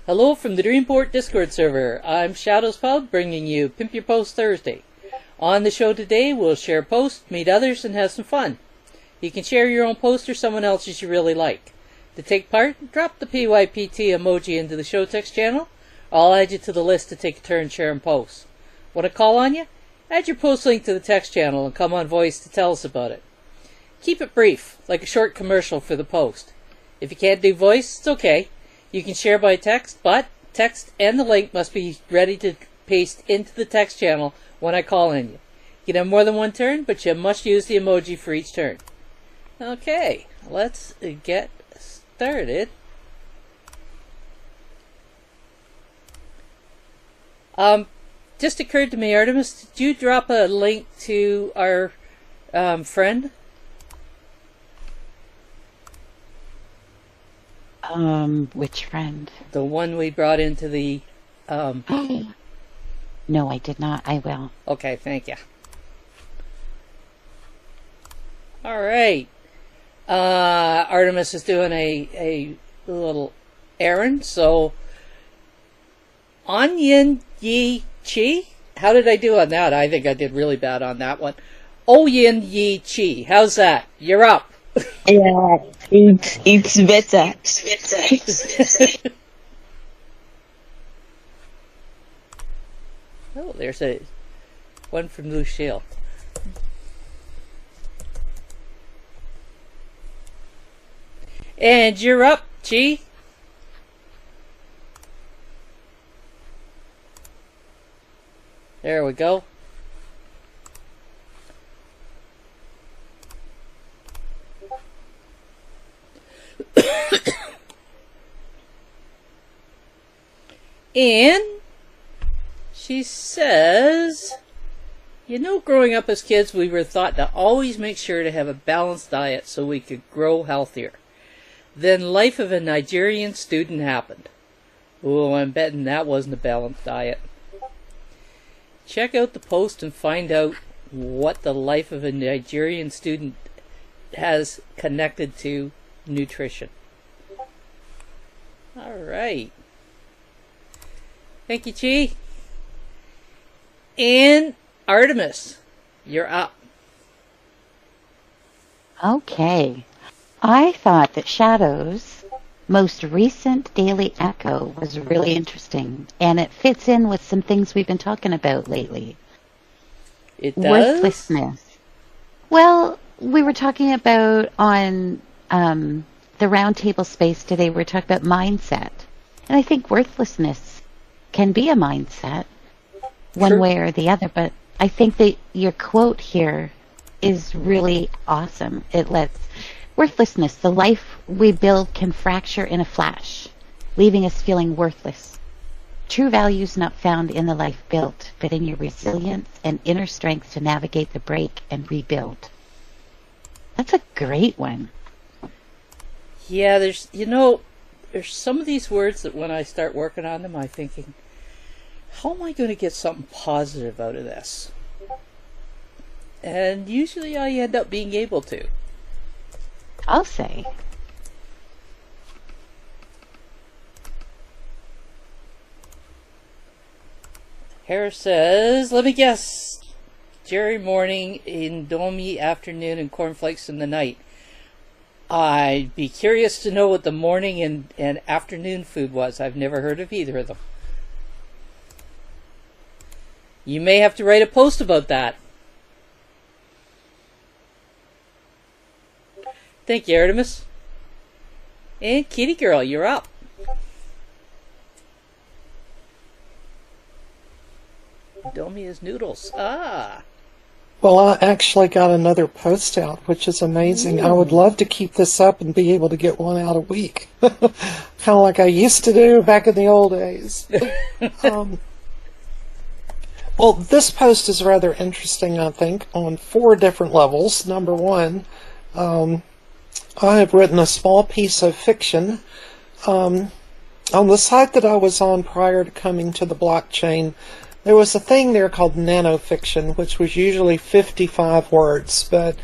Hello from the Dreamport Discord server. I'm ShadowsPub, bringing you Pimp Your Post Thursday. On the show today, we'll share posts, meet others, and have some fun. You can share your own post or someone else's you really like. To take part, drop the PYPT emoji into the show text channel. I'll add you to the list to take a turn sharing posts. Want to call on you? Add your post link to the text channel and come on voice to tell us about it. Keep it brief, like a short commercial for the post. If you can't do voice, it's okay. You can share by text, but text and the link must be ready to paste into the text channel when I call on you. You can have more than one turn, but you must use the emoji for each turn. Okay, let's get started. Just occurred to me, Artemis, did you drop a link to our friend? Which friend? The one we brought into the... No, I did not. I will. Okay, thank you. Alright. Artemis is doing a little errand, so... Onion Yi Chi? How did I do on that? I think I did really bad on that one. Oyin Yi Chi. How's that? You're up. Yeah, it's better. Oh, there's a one from Lucille. And you're up, Chi. There we go. And she says, you know, growing up as kids, we were taught to always make sure to have a balanced diet so we could grow healthier. Then life of a Nigerian student happened. Oh, I'm betting that wasn't a balanced diet. Check out the post and find out what the life of a Nigerian student has connected to nutrition. All right. Thank you, Chi. And Artemis, you're up. Okay. I thought that Shadow's most recent daily echo was really interesting, and it fits in with some things we've been talking about lately. It does? Worthlessness. Well, we were talking about on the roundtable space today, we were talking about mindset. And I think worthlessness can be a mindset, one way or the other, but I think that your quote here is really awesome. It lets worthlessness, the life we build can fracture in a flash, leaving us feeling worthless. True value is not found in the life built, but in your resilience and inner strength to navigate the break and rebuild. That's a great one. Yeah, there's some of these words that when I start working on them, I'm thinking, how am I going to get something positive out of this? And usually I end up being able to. I'll say. Harris says, let me guess. Jerry morning, Indomie afternoon, and cornflakes in the night. I'd be curious to know what the morning and afternoon food was. I've never heard of either of them. You may have to write a post about that. Thank you, Artemis. And Kitty Girl, you're up. Domi is noodles. Ah. Well, I actually got another post out, which is amazing. I would love to keep this up and be able to get one out a week. Kind of like I used to do back in the old days. Well, this post is rather interesting, I think, on 4 different levels. Number 1, I have written a small piece of fiction. On the site that I was on prior to coming to the blockchain, there was a thing there called nanofiction, which was usually 55 words, but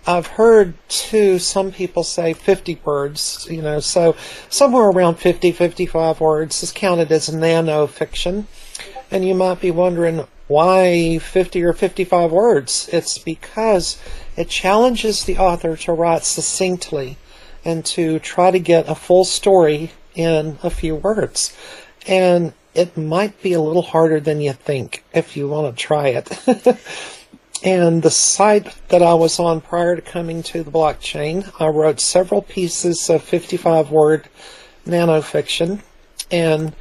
I've heard too some people say 50 words, so somewhere around 50, 55 words is counted as nanofiction. And you might be wondering, why 50 or 55 words? It's because it challenges the author to write succinctly and to try to get a full story in a few words. And it might be a little harder than you think if you want to try it. And the site that I was on prior to coming to the blockchain, I wrote several pieces of 55-word nanofiction, and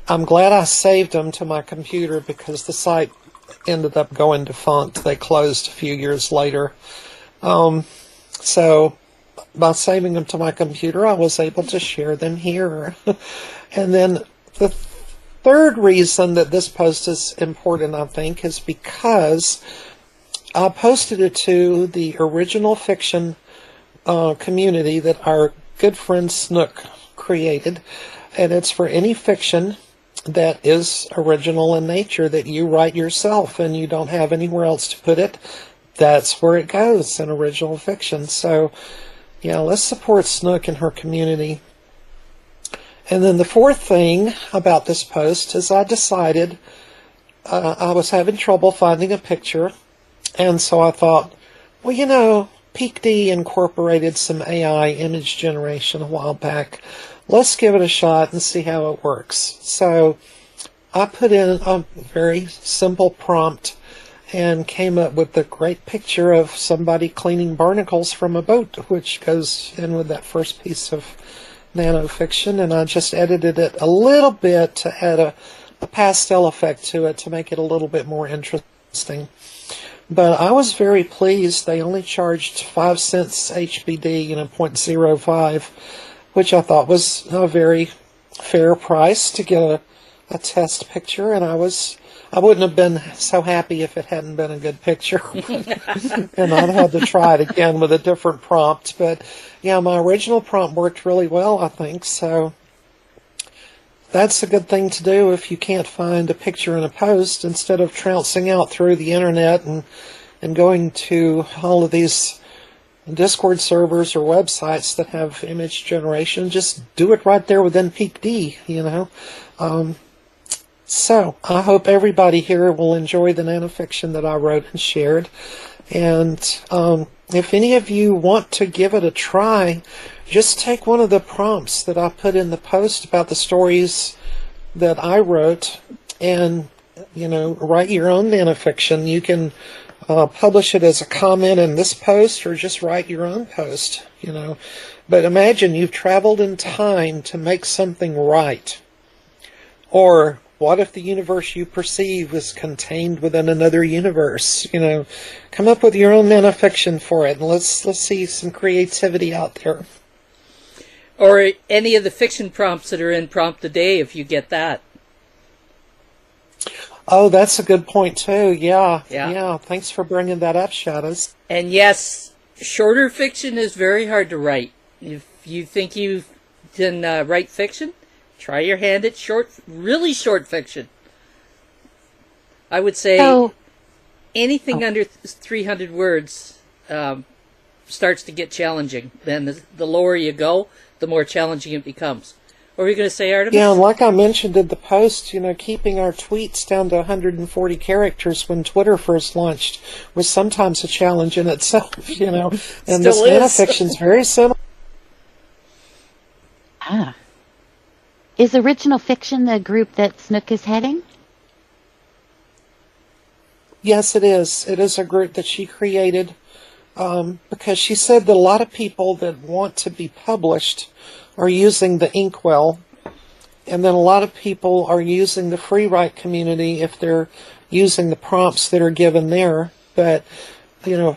I'm glad I saved them to my computer because the site ended up going defunct. They closed a few years later. So by saving them to my computer, I was able to share them here. And then the third reason that this post is important, I think, is because I posted it to the original fiction community that our good friend Snook created, and it's for any fiction that is original in nature that you write yourself and you don't have anywhere else to put it. That's where it goes, in original fiction. So, yeah, let's support Snook and her community. And then the fourth thing about this post is I decided I was having trouble finding a picture, and so I thought, well, PYPT incorporated some AI image generation a while back. Let's give it a shot and see how it works. So I put in a very simple prompt and came up with a great picture of somebody cleaning barnacles from a boat, which goes in with that first piece of nanofiction, and I just edited it a little bit to add a pastel effect to it to make it a little bit more interesting. But I was very pleased. They only charged 5 cents HBD, 0.05, which I thought was a very fair price to get a test picture, and I wouldn't have been so happy if it hadn't been a good picture. And I'd have to try it again with a different prompt. But yeah, my original prompt worked really well, I think. So that's a good thing to do if you can't find a picture in a post. Instead of trouncing out through the internet and going to all of these Discord servers or websites that have image generation, just do it right there within PYPT, So I hope everybody here will enjoy the nanofiction that I wrote and shared. And if any of you want to give it a try, just take one of the prompts that I put in the post about the stories that I wrote and, write your own nanofiction. You can publish it as a comment in this post or just write your own post, But imagine you've traveled in time to make something right. Or what if the universe you perceive is contained within another universe? Come up with your own nanofiction for it, and let's see some creativity out there. Or any of the fiction prompts that are in Prompt Today, if you get that. Oh, that's a good point too. Yeah. Thanks for bringing that up, Shadows. And yes, shorter fiction is very hard to write. If you think you can write fiction, try your hand at really short fiction. I would say anything under 300 words starts to get challenging. Then the lower you go, the more challenging it becomes. What were you going to say, Artemis? Yeah, and like I mentioned in the post, keeping our tweets down to 140 characters when Twitter first launched was sometimes a challenge in itself, And this nanofiction's very simple. Ah. Is Original Fiction the group that Snook is heading? Yes, it is. It is a group that she created because she said that a lot of people that want to be published are using the Inkwell, and then a lot of people are using the free write community if they're using the prompts that are given there. But,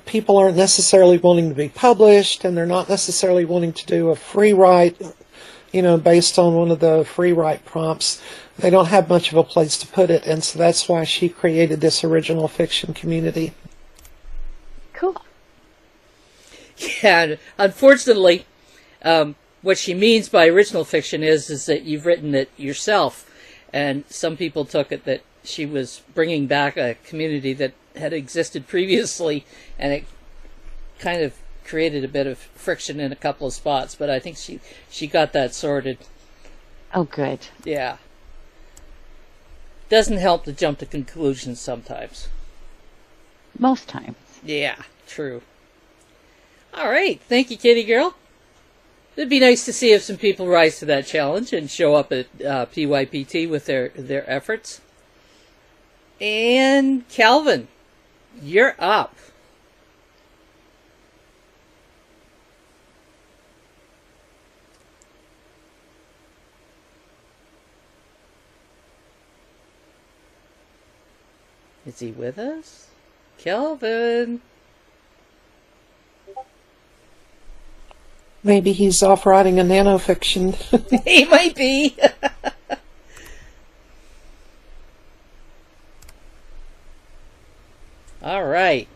people aren't necessarily wanting to be published, and they're not necessarily wanting to do a free write, based on one of the free write prompts. They don't have much of a place to put it, and so that's why she created this original fiction community. Cool. Yeah, unfortunately, what she means by original fiction is that you've written it yourself, and some people took it that she was bringing back a community that had existed previously, and it kind of created a bit of friction in a couple of spots, but I think she got that sorted. Oh, good. Yeah. Doesn't help to jump to conclusions sometimes. Most times. Yeah, true. All right. Thank you, Kitty Girl. It'd be nice to see if some people rise to that challenge and show up at PYPT with their efforts. And Calvin, you're up. Is he with us? Calvin. Maybe he's off writing a nanofiction. He might be. All right.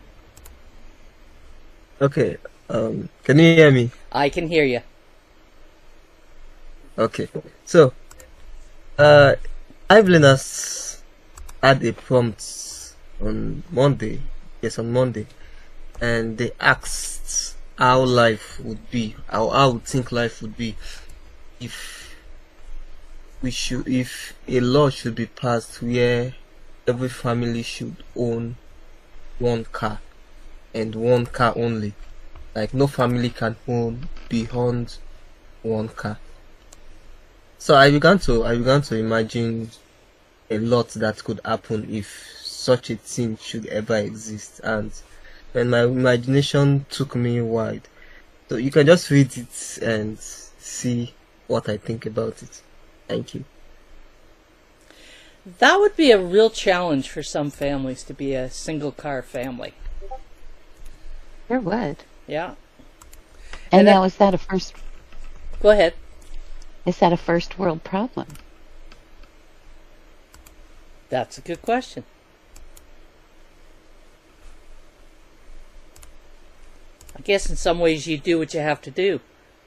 Okay. Can you hear me? I can hear you. Okay. So, Evelyn has had a prompt on Monday. Yes, on Monday, and they asked how life would be, how I would think life would be if if a law should be passed where every family should own one car and one car only. Like no family can own beyond one car. So I began to imagine a lot that could happen if such a thing should ever exist, and when my imagination took me wide. So you can just read it and see what I think about it. Thank you. That would be a real challenge for some families to be a single car family. Sure would. Yeah. And now, is that a first? Go ahead. Is that a first world problem? That's a good question. I guess in some ways you do what you have to do,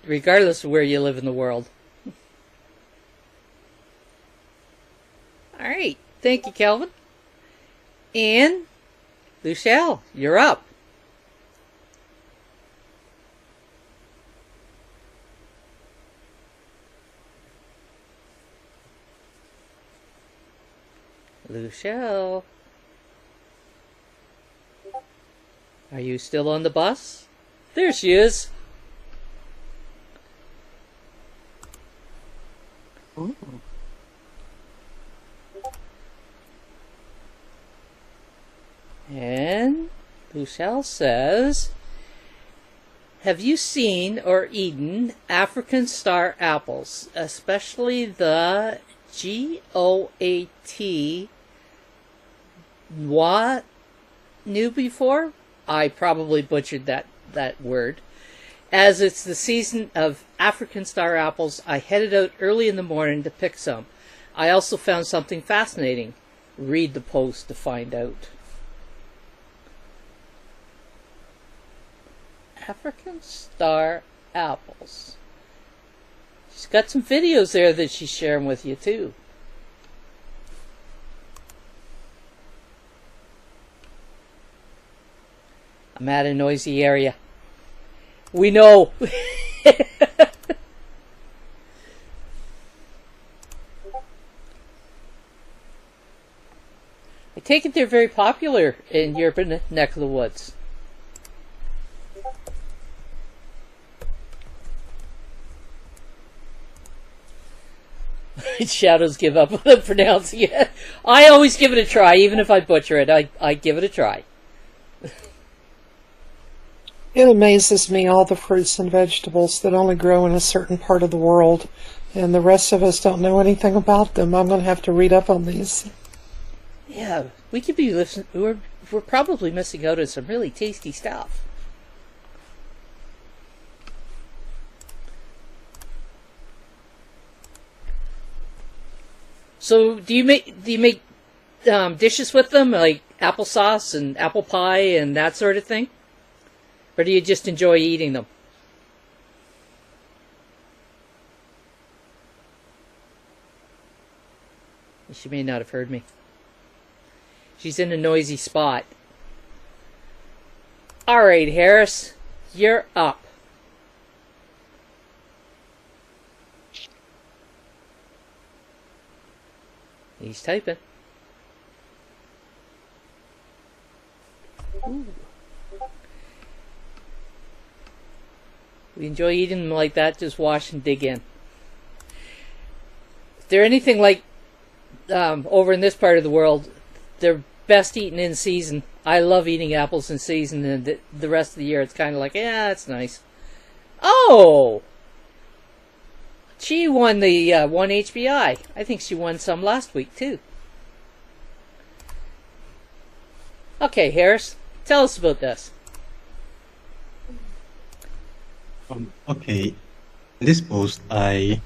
regardless of where you live in the world. All right. Thank you, Calvin. And Luchelle, you're up. Luchelle. Are you still on the bus? There she is. Ooh. And Luchelle says, have you seen or eaten African star apples, especially the GOAT what knew before? I probably butchered that word. As it's the season of African star apples, I headed out early in the morning to pick some. I also found something fascinating. Read the post to find out. African star apples. She's got some videos there that she's sharing with you too. I'm at a noisy area. We know. I take it they're very popular in your neck of the woods. Shadows give up on pronouncing it. I always give it a try, even if I butcher it. I give it a try. It amazes me, all the fruits and vegetables that only grow in a certain part of the world, and the rest of us don't know anything about them. I'm going to have to read up on these. Yeah, we could be listening. We're probably missing out on some really tasty stuff. So, do you make dishes with them, like applesauce and apple pie and that sort of thing? Or do you just enjoy eating them? She may not have heard me. She's in a noisy spot. All right, Harris. you're up. He's typing. Ooh. We enjoy eating them like that, just wash and dig in. If they're anything like over in this part of the world, they're best eaten in season. I love eating apples in season, and the rest of the year it's kind of like, yeah, it's nice. Oh! She won the one HBI. I think she won some last week, too. Okay, Harris, tell us about this. Okay, in this post I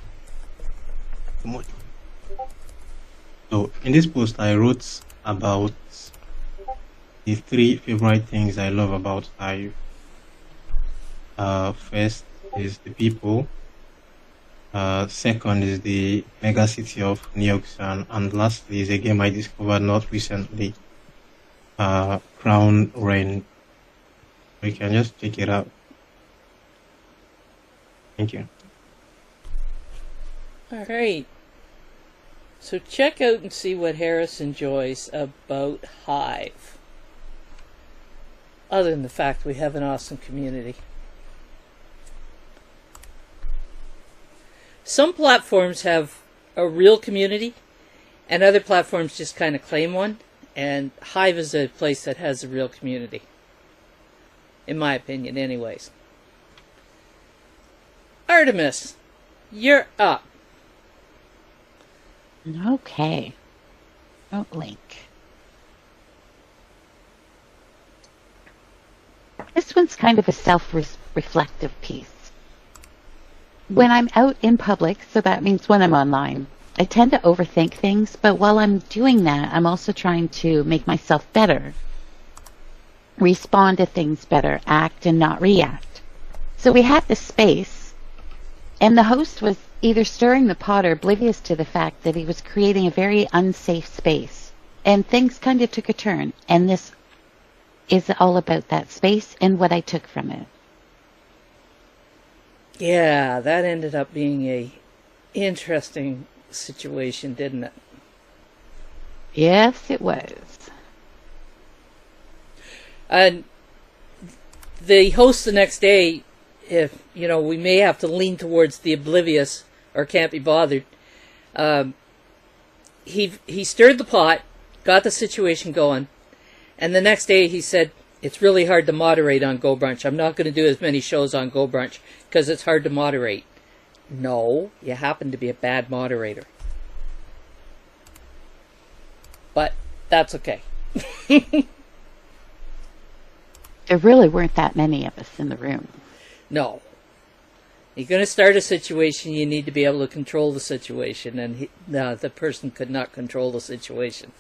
wrote about the 3 favorite things I love about Hive. First is the people. Second is the mega city of New York, and lastly is a game I discovered not recently, Crown Reign. We can just check it out. Thank you. All right. So check out and see what Harris enjoys about Hive. Other than the fact we have an awesome community. Some platforms have a real community, and other platforms just kind of claim one. And Hive is a place that has a real community. In my opinion, anyways. Artemis, you're up. Okay. Oh, link. This one's kind of a self-reflective piece. When I'm out in public, so that means when I'm online, I tend to overthink things, but while I'm doing that, I'm also trying to make myself better, respond to things better, act and not react. So we had this space, and the host was either stirring the pot or oblivious to the fact that he was creating a very unsafe space. And things kind of took a turn. And this is all about that space and what I took from it. Yeah, that ended up being a interesting situation, didn't it? Yes, it was. And the host the next day, if we may have to lean towards the oblivious or can't be bothered. He stirred the pot, got the situation going, and the next day he said, "It's really hard to moderate on Go Brunch. I'm not going to do as many shows on Go Brunch because it's hard to moderate." No, you happen to be a bad moderator, but that's okay. There really weren't that many of us in the room. No. You're going to start a situation, you need to be able to control the situation, and the person could not control the situation.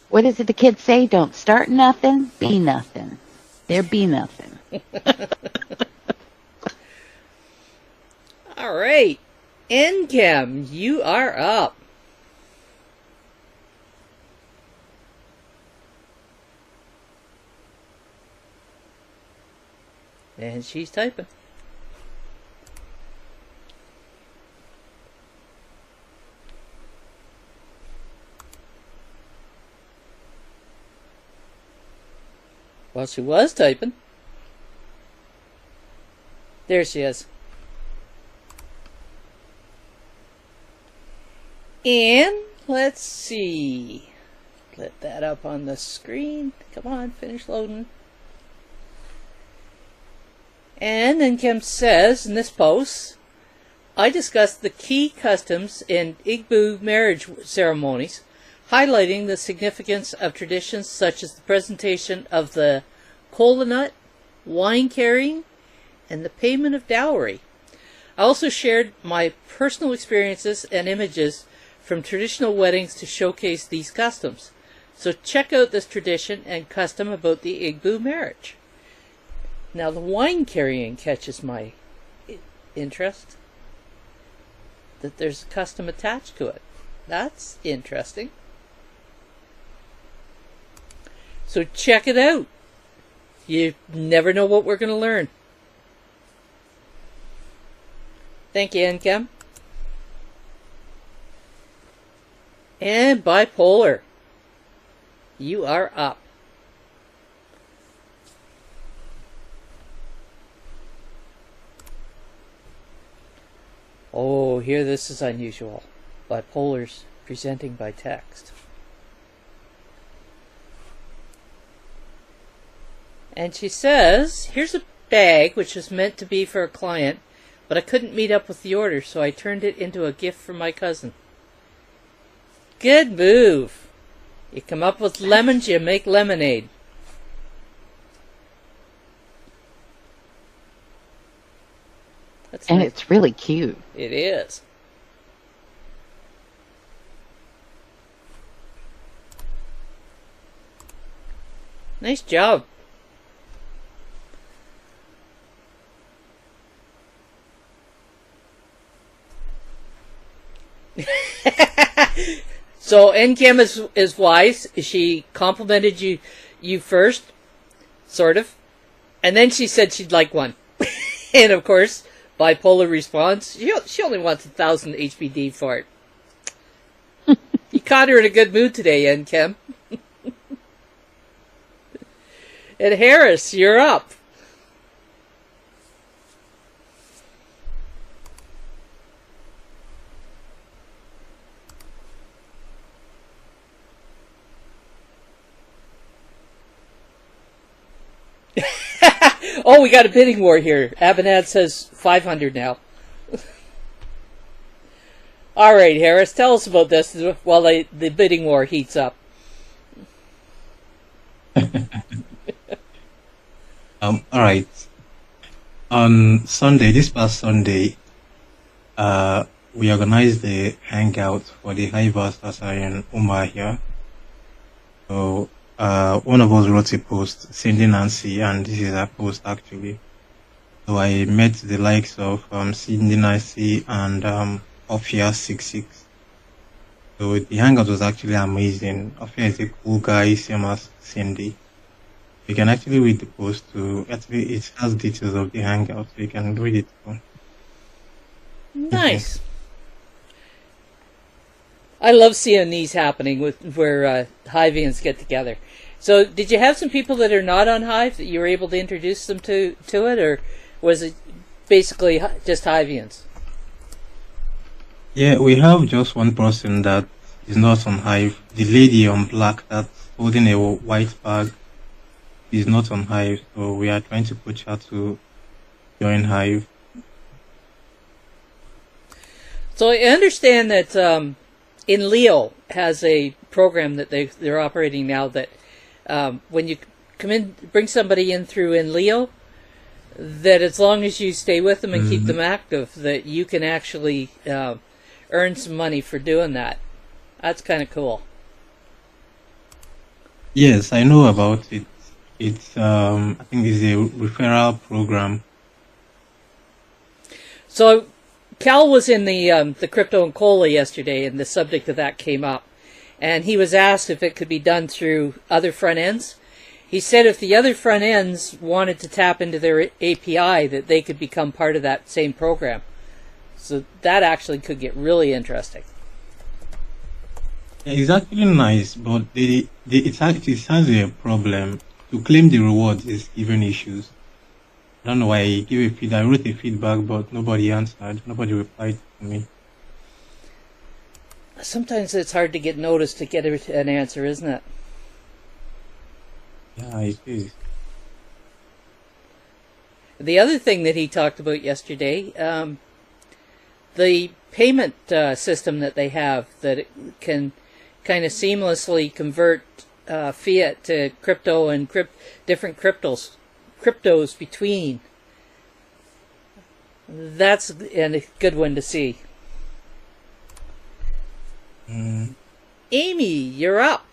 What is it the kids say? Don't start nothing, be nothing. There be nothing. All right. NChem, you are up. And she's typing. Well, she was typing. There she is. And let's see. Let that up on the screen. Come on, finish loading. And then Kim says in this post, I discussed the key customs in Igbo marriage ceremonies, highlighting the significance of traditions such as the presentation of the kola nut, wine carrying, and the payment of dowry. I also shared my personal experiences and images from traditional weddings to showcase these customs. So check out this tradition and custom about the Igbo marriage. Now the wine carrying catches my interest. That there's a custom attached to it. That's interesting. So check it out. You never know what we're going to learn. Thank you, Enchem. And bipolar. You are up. Oh, here this is unusual. Bipolar's presenting by text. And she says, here's a bag which was meant to be for a client, but I couldn't meet up with the order, so I turned it into a gift for my cousin. Good move. You come up with lemons, you make lemonade. That's And nice. it's really cute. It is. Nice job. So Enchem is wise. She complimented you first, sort of, and then she said she'd like one. And of course, bipolar response. She only wants 1,000 HPD for it. You caught her in a good mood today, Enchem. And Harris, you're up. Oh, we got a bidding war here. Abinad says 500 now. All right, Harris, tell us about this while the bidding war heats up. All right. On Sunday, this past Sunday, we organized the hangout for the Hivers that are in Umar here. So, one of us wrote a post, Cindy Nancy, and this is her post actually. So I met the likes of Cindy Nancy and Ophia66. So the hangout was actually amazing. Ophia is a cool guy, same as Cindy. You can actually read the post to actually it has details of the hangout, so you can read it too. Nice. I love seeing these happening where Hivians get together. So, did you have some people that are not on Hive that you were able to introduce them to it, or was it basically just Hivians? Yeah, we have just one person that is not on Hive. The lady on black that's holding a white bag is not on Hive, so we are trying to push her to join Hive. So I understand that in Leo has a program that they're operating now that when you come in, bring somebody in through in Leo, that as long as you stay with them and keep them active, that you can actually earn some money for doing that. That's kind of cool. Yes, I know about it. It's I think it's a referral program. So Cal was in the Crypto and Cola yesterday, and the subject of that came up. And he was asked if it could be done through other front ends. He said if the other front ends wanted to tap into their API, that they could become part of that same program. So that actually could get really interesting. It's actually nice, but it has a problem. To claim the reward is given issues. I don't know why I wrote a feedback, but nobody answered. Nobody replied to me. Sometimes it's hard to get noticed to get an answer, isn't it? Yeah, it is. The other thing that he talked about yesterday, the payment system that they have, that it can kind of seamlessly convert fiat to crypto and different cryptos between. That's a good one to see. Amy, you're up.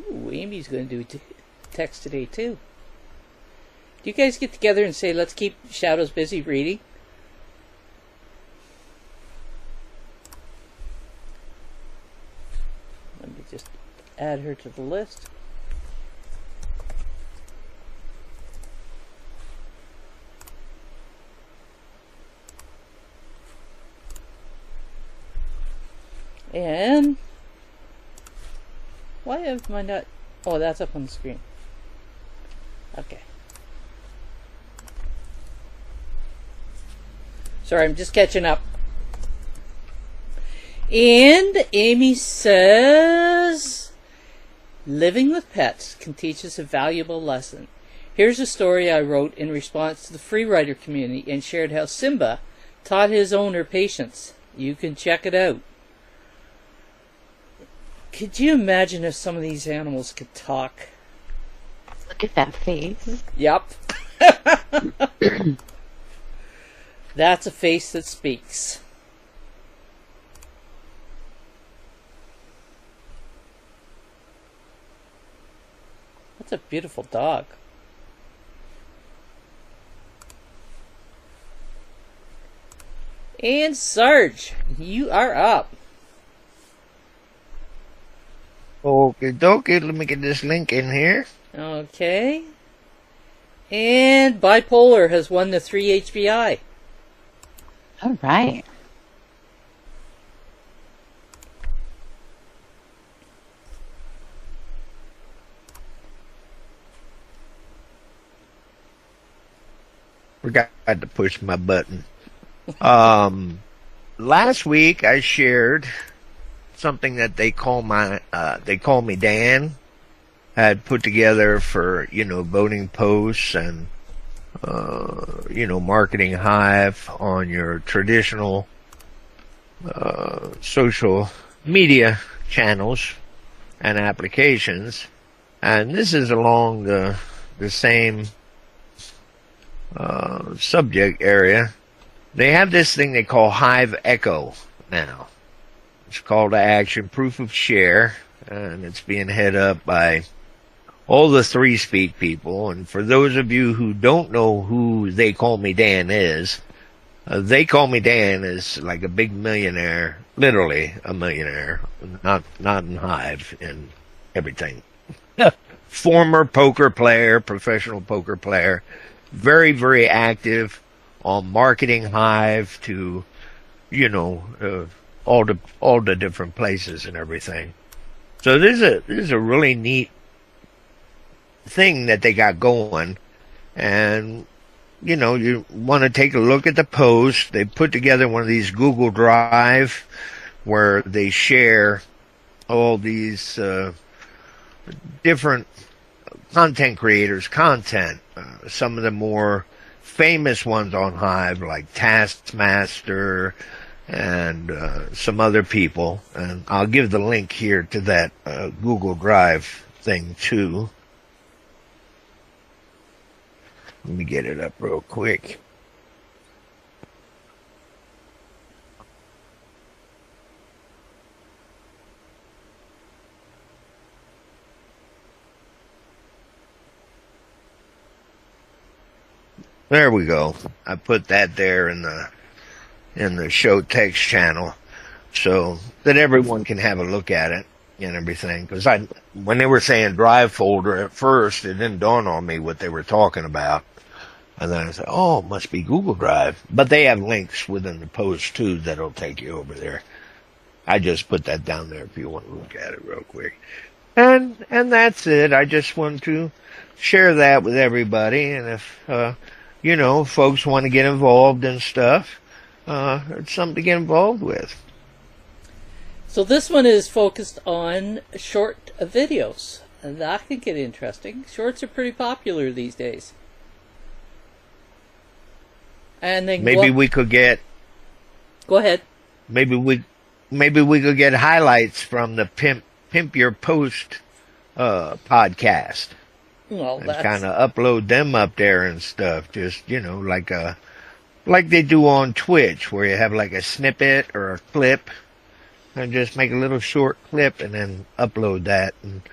Ooh, Amy's going to do text today too. Do you guys get together and say, let's keep Shadows busy reading? Let me just add her to the list. And why have I not... Oh, that's up on the screen. Okay. Sorry, I'm just catching up. And Amy says, living with pets can teach us a valuable lesson. Here's a story I wrote in response to the free writer community and shared how Simba taught his owner patience. You can check it out. Could you imagine if some of these animals could talk? Look at that face. Yep. That's a face that speaks. That's a beautiful dog. And Sarge, you are up. Okay, dokie, let me get this link in here. Okay. And Bipolar has won the 3 HBI. All right. Forgot to push my button. Last week I shared something that they call me Dan, had put together for, voting posts and, marketing Hive on your traditional, social media channels and applications. And this is along the same, subject area. They have this thing they call Hive Echo now. It's call to action, proof of share, and it's being head up by all the 3Speak people. And for those of you who don't know who They Call Me Dan is, They Call Me Dan is like a big millionaire, literally a millionaire, not in Hive and everything. Former poker player, professional poker player, very, very active on marketing Hive to, all the different places and everything. So this is a really neat thing that they got going. And, you want to take a look at the post. They put together one of these Google Drive where they share all these different content creators' content. Some of the more famous ones on Hive, like Taskmaster and some other people. And I'll give the link here to that Google Drive thing too. Let me get it up real quick. There we go. I put that there in the show text channel so that everyone can have a look at it and everything. Because when they were saying Drive folder at first, it didn't dawn on me what they were talking about. And then I said, oh, it must be Google Drive. But they have links within the post too that'll take you over there. I just put that down there if you want to look at it real quick. And that's it. I just want to share that with everybody. And if folks want to get involved and stuff, it's something to get involved with. So this one is focused on short videos. And that can get interesting. Shorts are pretty popular these days. And then maybe we could get... Go ahead. Maybe we could get highlights from the Pimp Your Post podcast. Well, and kind of upload them up there and stuff. Just, like they do on Twitch, where you have like a snippet or a clip, and just make a little short clip and then upload that. And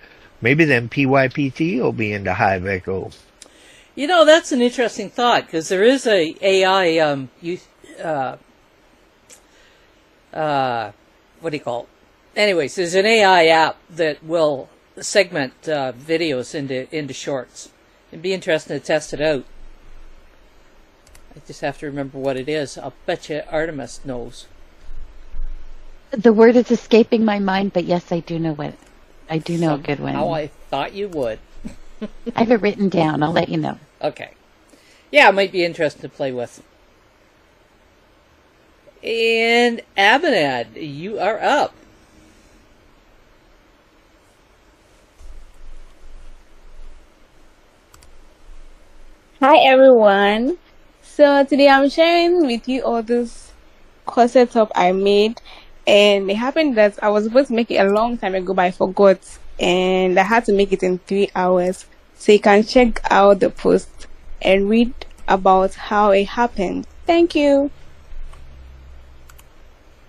maybe then PYPT will be into Hive Echo. You know, that's an interesting thought, because there is a AI, what do you call it? Anyways, there's an AI app that will segment videos into shorts. It'd be interesting to test it out. I just have to remember what it is. I'll bet you Artemis knows. The word is escaping my mind, but yes, I do know what. I do know a good one. How I thought you would. I have it written down. I'll let you know. Okay. Yeah, it might be interesting to play with. And Abinad, you are up. Hi everyone. So today I'm sharing with you all this corset top I made, and it happened that I was supposed to make it a long time ago but I forgot, and I had to make it in 3 hours. So you can check out the post and read about how it happened. Thank you.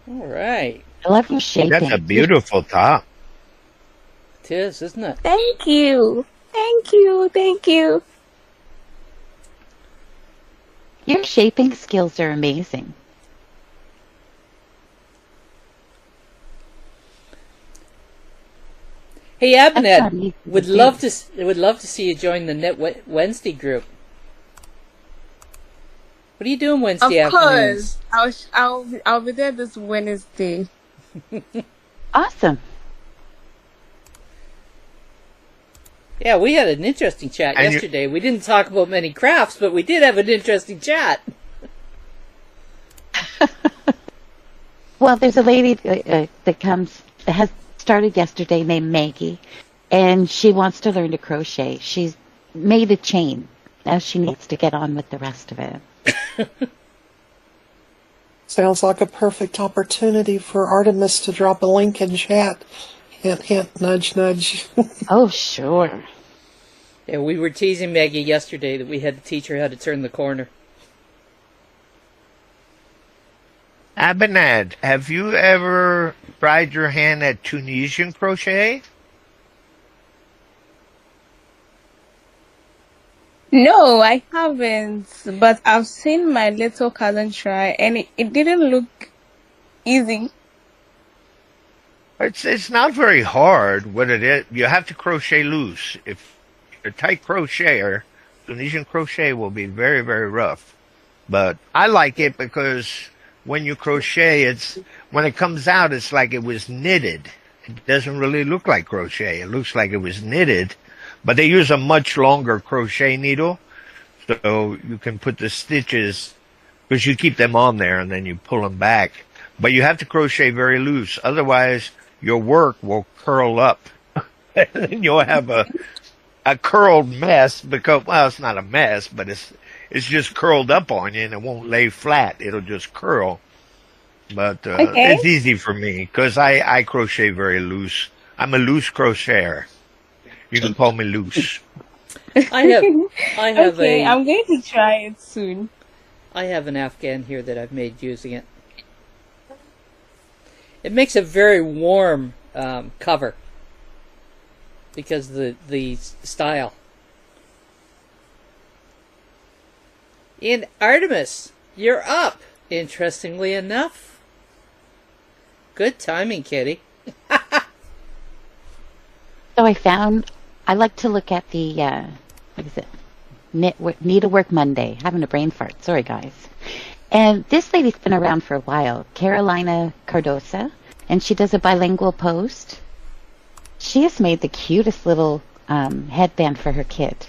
All right. I love your shaping. That's a beautiful top. It is, isn't it? Thank you. Thank you. Thank you. Your shaping skills are amazing. Hey, That's not Abinad, easy would to love do. to see you join the Net Wednesday group. What are you doing Wednesday Of afternoons? course. I'll be there this Wednesday. Awesome. Yeah, we had an interesting chat And yesterday. We didn't talk about many crafts, but we did have an interesting chat. Well, there's a lady that has started yesterday named Maggie, and she wants to learn to crochet. She's made a chain. Now she needs to get on with the rest of it. Sounds like a perfect opportunity for Artemis to drop a link in chat. Hint, hint, nudge, nudge. Oh, sure. Yeah, we were teasing Maggie yesterday that we had to teach her how to turn the corner. Abinad, have you ever tried your hand at Tunisian crochet? No, I haven't, but I've seen my little cousin try, and it didn't look easy. It's not very hard. What it is, you have to crochet loose. If you're a tight crocheter, Tunisian crochet will be very, very rough. But I like it because when you crochet, when it comes out, it's like it was knitted. It doesn't really look like crochet. It looks like it was knitted, but they use a much longer crochet needle, so you can put the stitches, because you keep them on there and then you pull them back. But you have to crochet very loose, otherwise your work will curl up. And then you'll have a curled mess, because, well, it's not a mess, but it's just curled up on you and it won't lay flat. It'll just curl. But Okay. it's easy for me because I crochet very loose. I'm a loose crocheter. You can call me loose. I have Okay, I'm going to try it soon. I have an Afghan here that I've made using it. It makes a very warm cover because of the style. And Artemis, you're up. Interestingly enough, good timing, Kitty. So I like to look at the, what is it? Needlework Monday. Having a brain fart. Sorry, guys. And this lady's been around for a while, Carolina Cardosa, and she does a bilingual post. She has made the cutest little headband for her kid.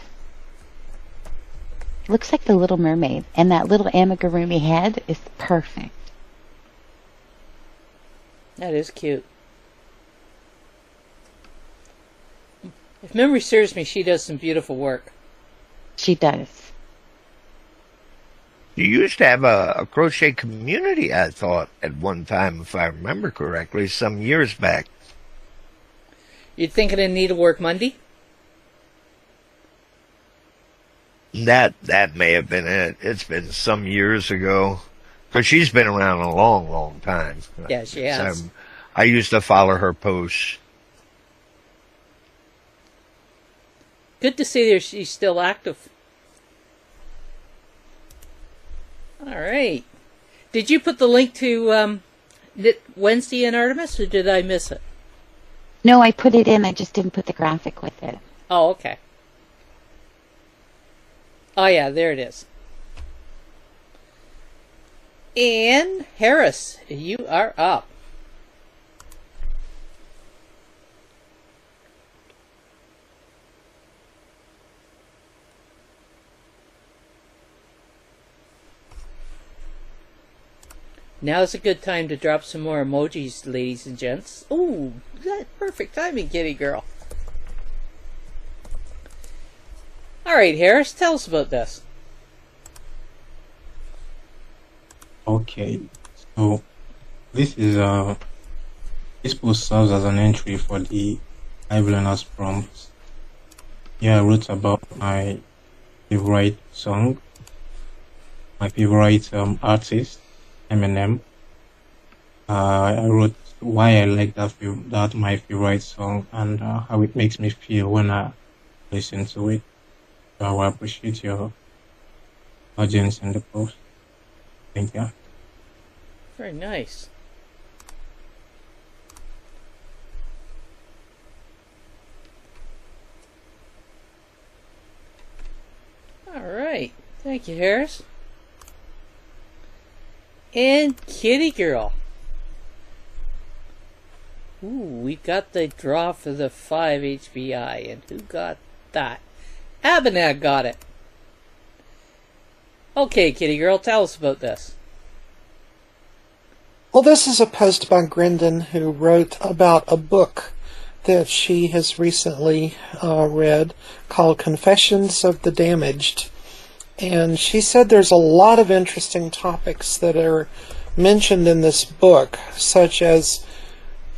Looks like the Little Mermaid, and that little amigurumi head is perfect. That is cute. If memory serves me, she does some beautiful work. She does. You used to have a crochet community, I thought, at one time, if I remember correctly, some years back. You thinking of Needlework Monday? That may have been it. It's been some years ago. Because she's been around a long, long time. Yeah, she has. I used to follow her posts. Good to see her. She's still active. All right. Did you put the link to Wednesday and Artemis, or did I miss it? No, I put it in. I just didn't put the graphic with it. Oh, okay. Oh, yeah, there it is. And Harris, you are up. Now's a good time to drop some more emojis, ladies and gents. Ooh, that's perfect timing, kitty girl. All right, Harris, tell us about this. Okay, so this is this post serves as an entry for the Live Learners prompts. Here I wrote about my favorite song, my favorite artist, Eminem. I wrote why I like that my favorite song and how it makes me feel when I listen to it. So I appreciate your audience in the post. Thank you. Very nice. All right. Thank you, Harris. And Kitty Girl. Ooh, we got the draw for the 5 HBI. And who got that? Abinag got it. Okay, Kitty Girl, tell us about this. Well, this is a post by Grendon, who wrote about a book that she has recently read called Confessions of the Damaged. And she said there's a lot of interesting topics that are mentioned in this book, such as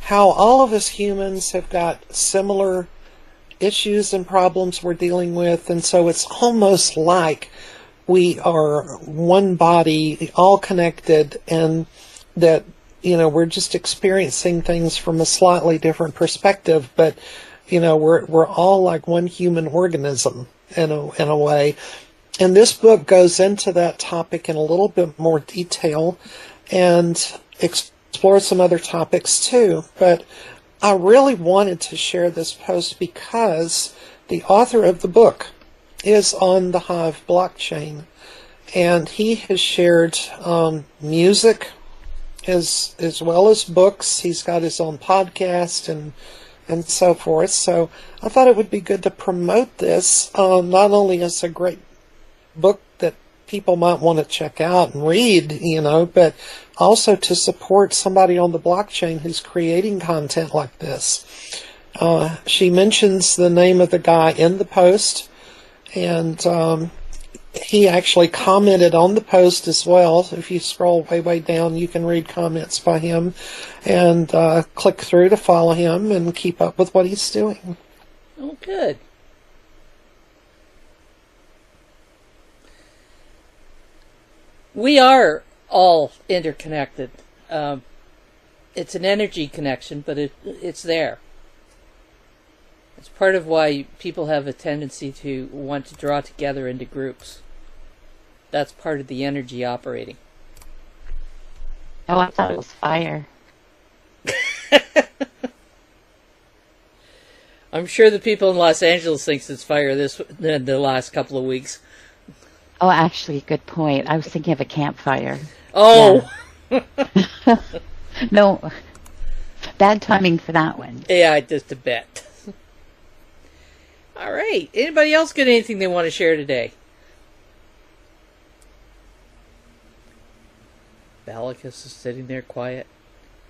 how all of us humans have got similar issues and problems we're dealing with, and so it's almost like we are one body, all connected, and that, you know, we're just experiencing things from a slightly different perspective, but, you know, we're all like one human organism in a way. And this book goes into that topic in a little bit more detail and explores some other topics too. But I really wanted to share this post because the author of the book is on the Hive blockchain, and he has shared music as well as books. He's got his own podcast and so forth. So I thought it would be good to promote this, not only as a great book that people might want to check out and read, you know, but also to support somebody on the blockchain who's creating content like this. She mentions the name of the guy in the post, and he actually commented on the post as well. If you scroll way down, you can read comments by him and click through to follow him and keep up with what he's doing. Oh, good. We are all interconnected. It's an energy connection, but it's there. It's part of why people have a tendency to want to draw together into groups. That's part of the energy operating. Oh, I thought it was fire. I'm sure the people in Los Angeles thinks it's fire the last couple of weeks. Oh, actually, good point. I was thinking of a campfire. Oh! Yeah. No, bad timing for that one. Yeah, just a bit. All right. Anybody else got anything they want to share today? Balicus is sitting there quiet.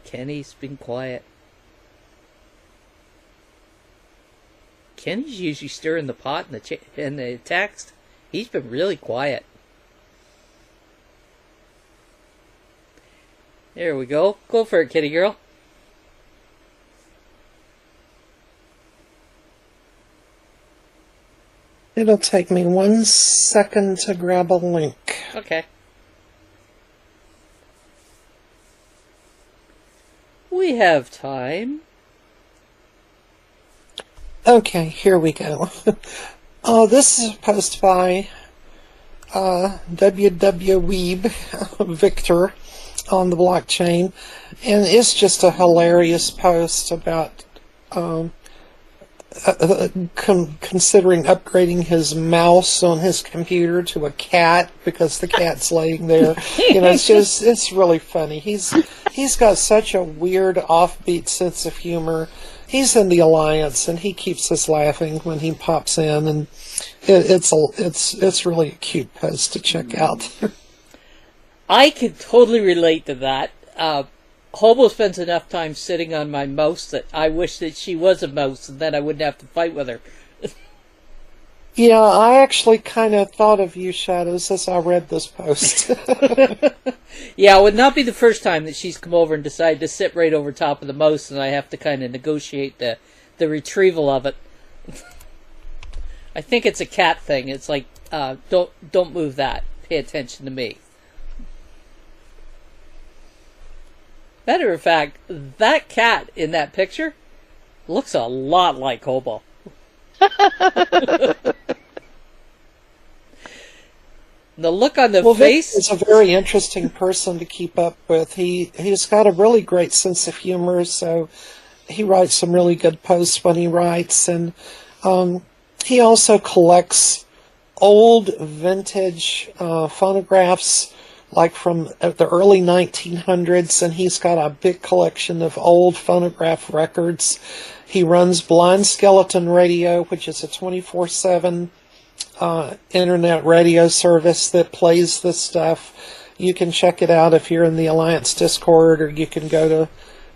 Kenny's been quiet. Kenny's usually stirring the pot in the text. He's been really quiet. There we go. Go for it, kitty girl. It'll take me 1 second to grab a link. Okay. We have time. Okay, here we go. This is a post by WWWeeb Victor on the blockchain, and it's just a hilarious post about considering upgrading his mouse on his computer to a cat because the cat's laying there. It's really funny. He's got such a weird, offbeat sense of humor. He's in the Alliance, and he keeps us laughing when he pops in, and it's really a cute post to check out. I could totally relate to that. Hobo spends enough time sitting on my mouse that I wish that she was a mouse, and then I wouldn't have to fight with her. Yeah, I actually kind of thought of you, Shadows, as I read this post. Yeah, it would not be the first time that she's come over and decided to sit right over top of the mouse, and I have to kind of negotiate the retrieval of it. I think it's a cat thing. It's like, don't move that. Pay attention to me. Matter of fact, that cat in that picture looks a lot like Hobo. The look on the face. He's a very interesting person to keep up with. He's got a really great sense of humor, so he writes some really good posts when he writes, and he also collects old vintage phonographs, like from the early 1900s, and he's got a big collection of old phonograph records. He runs Blind Skeleton Radio, which is a 24/7 internet radio service that plays this stuff. You can check it out if you're in the Alliance Discord, or you can go to,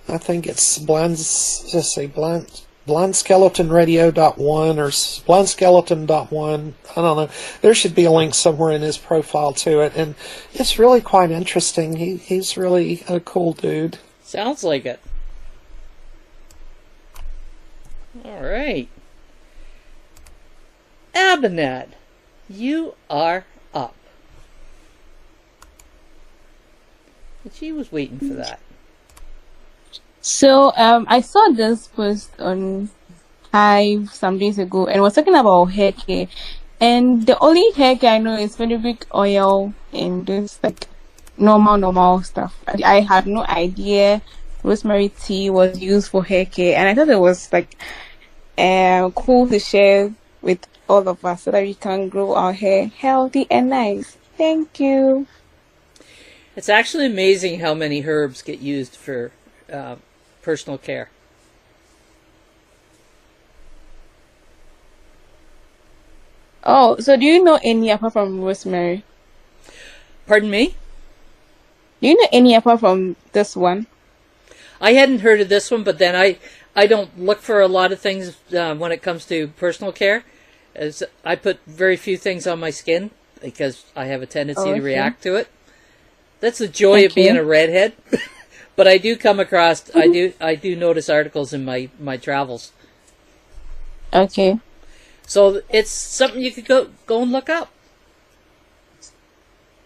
I think it's blindskeletonradio.1 or blindskeleton.1. I don't know. There should be a link somewhere in his profile to it, and it's really quite interesting. He's really a cool dude. Sounds like it. All right. Abinad, you are up. And she was waiting for that. So I saw this post on Hive some days ago, and it was talking about hair care. And the only hair care I know is fenugreek oil and this like normal stuff. I had no idea rosemary tea was used for hair care, and I thought it was like cool to share with all of us so that we can grow our hair healthy and nice. Thank you. It's actually amazing how many herbs get used for personal care. Oh, so do you know any apart from rosemary? Pardon me? Do you know any apart from this one? I hadn't heard of this one, but then I don't look for a lot of things when it comes to personal care, as I put very few things on my skin because I have a tendency to react to it. That's the joy of being a redhead. But I do come across, I do notice articles in my travels. Okay. So it's something you could go and look up.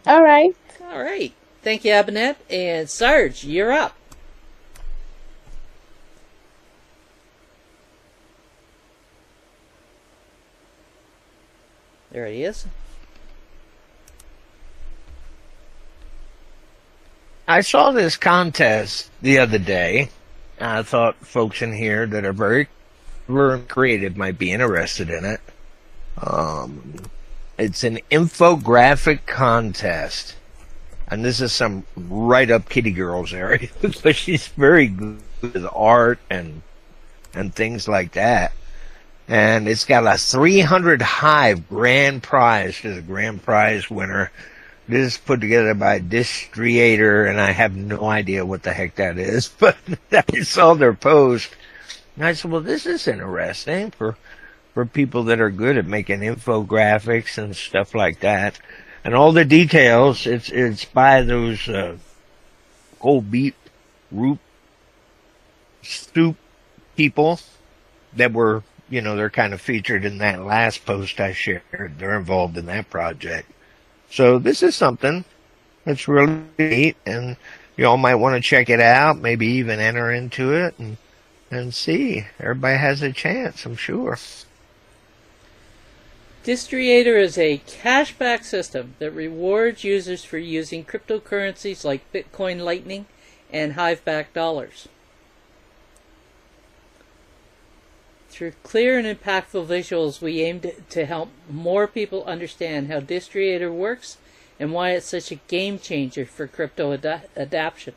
All right. All right. Thank you, Abinette. And Sarge, you're up. There he is. I saw this contest the other day. I thought folks in here that are very creative might be interested in it. It's an infographic contest. And this is some right up Kitty Girl's area. But she's very good with art and things like that. And it's got a 300 Hive grand prize. She's a grand prize winner. This is put together by Distriator, and I have no idea what the heck that is. But I saw their post, and I said, well, this is interesting for people that are good at making infographics and stuff like that. And all the details, it's by those gold beet root soup people that were, they're kind of featured in that last post I shared. They're involved in that project. So this is something that's really neat, and you all might want to check it out, maybe even enter into it and see. Everybody has a chance, I'm sure. Distriator is a cashback system that rewards users for using cryptocurrencies like Bitcoin Lightning and Hive-backed dollars. Through clear and impactful visuals, we aim to help more people understand how Distriator works and why it's such a game changer for crypto adoption.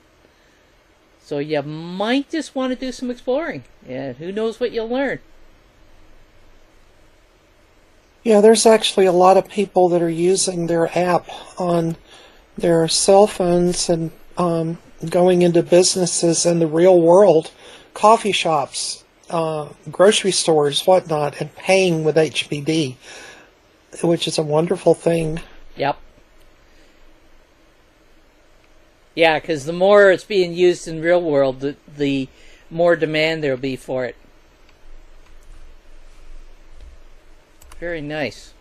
So you might just want to do some exploring, and who knows what you'll learn. Yeah, there's actually a lot of people that are using their app on their cell phones and going into businesses in the real world, coffee shops, grocery stores, whatnot, and paying with HBD, which is a wonderful thing. Yep. Yeah, because the more it's being used in real world, the more demand there'll be for it. Very nice.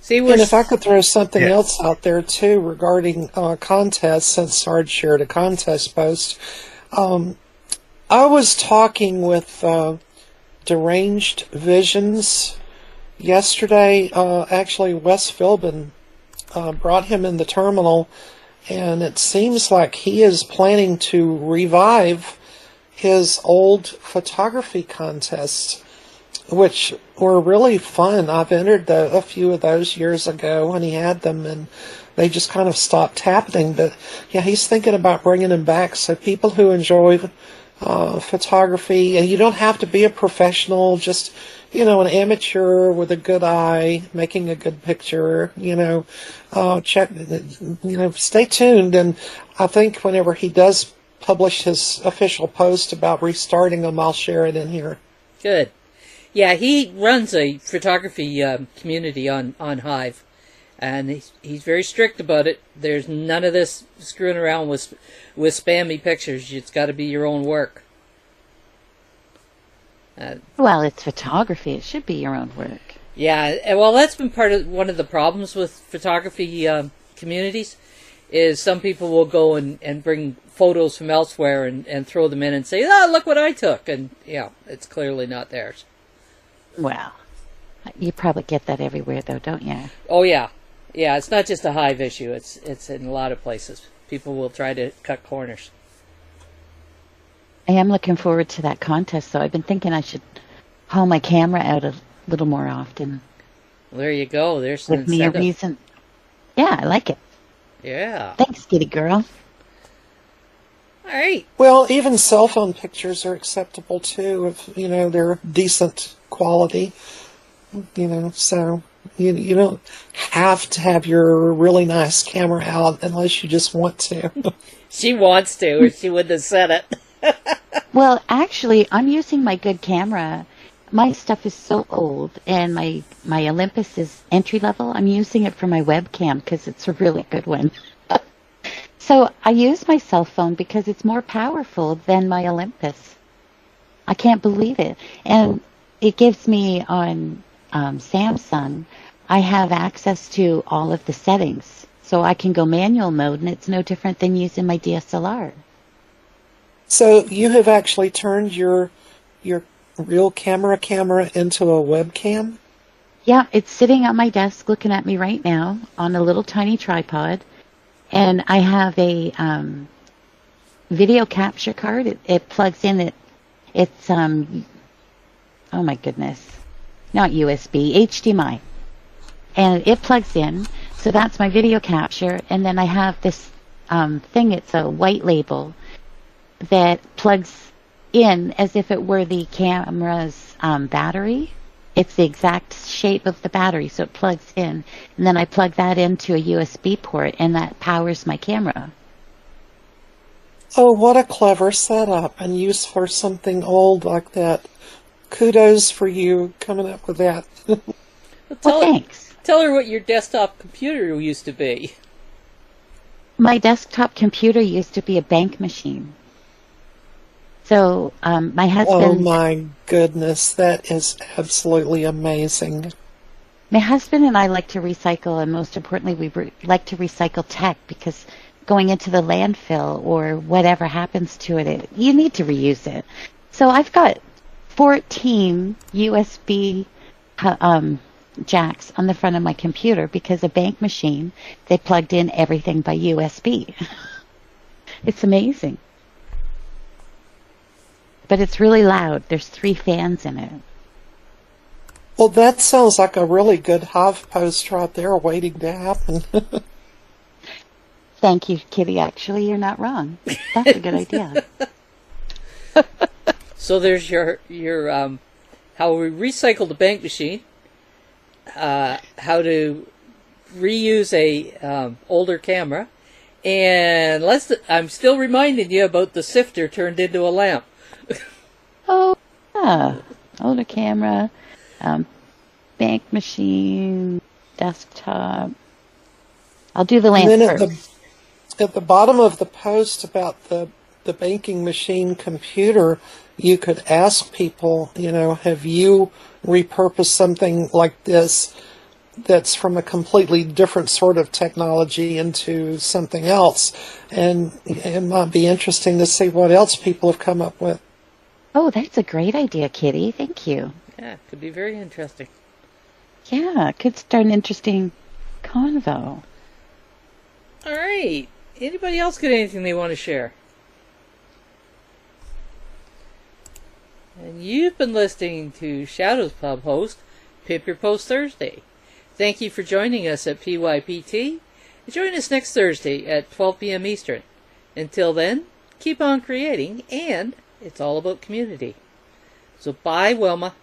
See, and if I could throw something else out there too regarding contests, since Sarge shared a contest post, I was talking with Deranged Visions yesterday. Actually, Wes Philbin brought him in the terminal, and it seems like he is planning to revive his old photography contests, which were really fun. I've entered a few of those years ago when he had them, and they just kind of stopped happening. But yeah, he's thinking about bringing them back. So people who enjoy photography, and you don't have to be a professional, just, an amateur with a good eye, making a good picture, stay tuned. And I think whenever he does publish his official post about restarting them, I'll share it in here. Good. Yeah, he runs a photography community on Hive, and he's very strict about it. There's none of this screwing around with spammy pictures. It's got to be your own work. Well, it's photography. It should be your own work. Yeah, well, that's been one of the problems with photography communities, is some people will go and bring photos from elsewhere and throw them in and say, look what I took. And, it's clearly not theirs. Well, you probably get that everywhere, though, don't you? Oh, yeah. Yeah, it's not just a Hive issue. It's in a lot of places. People will try to cut corners. I am looking forward to that contest, though. I've been thinking I should haul my camera out a little more often. Well, there you go. There's some incentive. Give me a reason. Yeah, I like it. Yeah. Thanks, kitty girl. All right. Well, even cell phone pictures are acceptable, too, if, they're decent quality. So you don't have to have your really nice camera out unless you just want to. She wants to, or she wouldn't have said it. Well, actually, I'm using my good camera. My stuff is so old, and my Olympus is entry level. I'm using it for my webcam because it's a really good one. So I use my cell phone because it's more powerful than my Olympus. I can't believe it. And it gives me on Samsung, I have access to all of the settings. So I can go manual mode, and it's no different than using my DSLR. So you have actually turned your real camera into a webcam? Yeah, it's sitting on my desk looking at me right now on a little tiny tripod. And I have a video capture card. It plugs in. It's oh my goodness, not USB, HDMI. And it plugs in. So that's my video capture. And then I have this thing. It's a white label that plugs in as if it were the camera's battery. It's the exact shape of the battery, so it plugs in. And then I plug that into a USB port, and that powers my camera. Oh, what a clever setup and use for something old like that. Kudos for you coming up with that. Well, thanks. Tell her what your desktop computer used to be. My desktop computer used to be a bank machine. So my husband... Oh my goodness, that is absolutely amazing. My husband and I like to recycle, and most importantly, we like to recycle tech, because going into the landfill or whatever happens to it, you need to reuse it. So I've got 14 USB jacks on the front of my computer because a bank machine, they plugged in everything by USB. It's amazing. But it's really loud. There's 3 fans in it. Well, that sounds like a really good Hive post right there waiting to happen. Thank you, Kitty. Actually, you're not wrong. That's a good idea. So there's your how we recycle the bank machine, how to reuse a older camera, and I'm still reminding you about the sifter turned into a lamp. Oh, yeah. Older camera, bank machine, desktop. I'll do the lamp And then first. at the bottom of the post about the banking machine computer, you could ask people, have you repurposed something like this that's from a completely different sort of technology into something else? And it might be interesting to see what else people have come up with. Oh, that's a great idea, Kitty. Thank you. Yeah, could be very interesting. Yeah, it could start an interesting convo. All right. Anybody else got anything they want to share? And you've been listening to ShadowsPub host Pimp Your Post Thursday. Thank you for joining us at PYPT. And join us next Thursday at 12 p.m. Eastern. Until then, keep on creating, and it's all about community. So bye, Wilma.